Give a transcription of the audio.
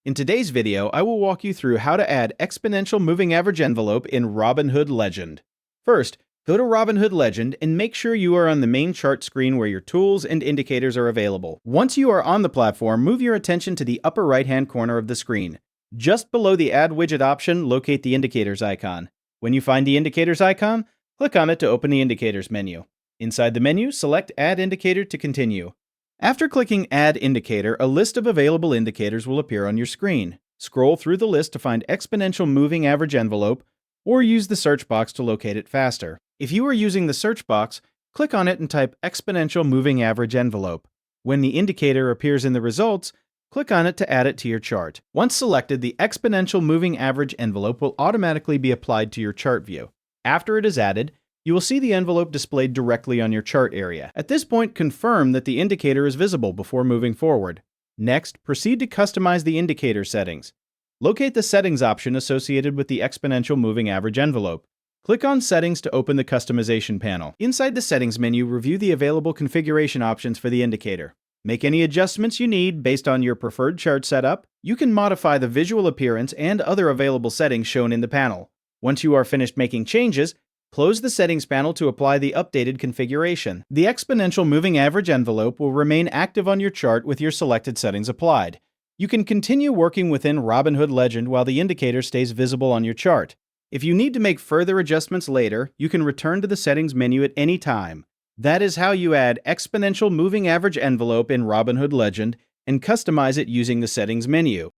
In today's video, I will walk you through how to add Exponential Moving Average Envelope in Robinhood Legend. First, go to Robinhood Legend and make sure you are on the main chart screen where your tools and indicators are available. Once you are on the platform, move your attention to the upper right-hand corner of the screen. Just below the Add Widget option, locate the Indicators icon. When you find the Indicators icon, click on it to open the Indicators menu. Inside the menu, select Add Indicator to continue. After clicking Add Indicator, a list of available indicators will appear on your screen. Scroll through the list to find Exponential Moving Average Envelope, or use the search box to locate it faster. If you are using the search box, click on it and type Exponential Moving Average Envelope. When the indicator appears in the results, click on it to add it to your chart. Once selected, the Exponential Moving Average Envelope will automatically be applied to your chart view. After it is added, you will see the envelope displayed directly on your chart area. At this point, confirm that the indicator is visible before moving forward. Next, proceed to customize the indicator settings. Locate the Settings option associated with the Exponential Moving Average Envelope. Click on Settings to open the customization panel. Inside the Settings menu, review the available configuration options for the indicator. Make any adjustments you need based on your preferred chart setup. You can modify the visual appearance and other available settings shown in the panel. Once you are finished making changes, close the Settings panel to apply the updated configuration. The Exponential Moving Average Envelope will remain active on your chart with your selected settings applied. You can continue working within Robinhood Legend while the indicator stays visible on your chart. If you need to make further adjustments later, you can return to the Settings menu at any time. That is how you add Exponential Moving Average Envelope in Robinhood Legend and customize it using the Settings menu.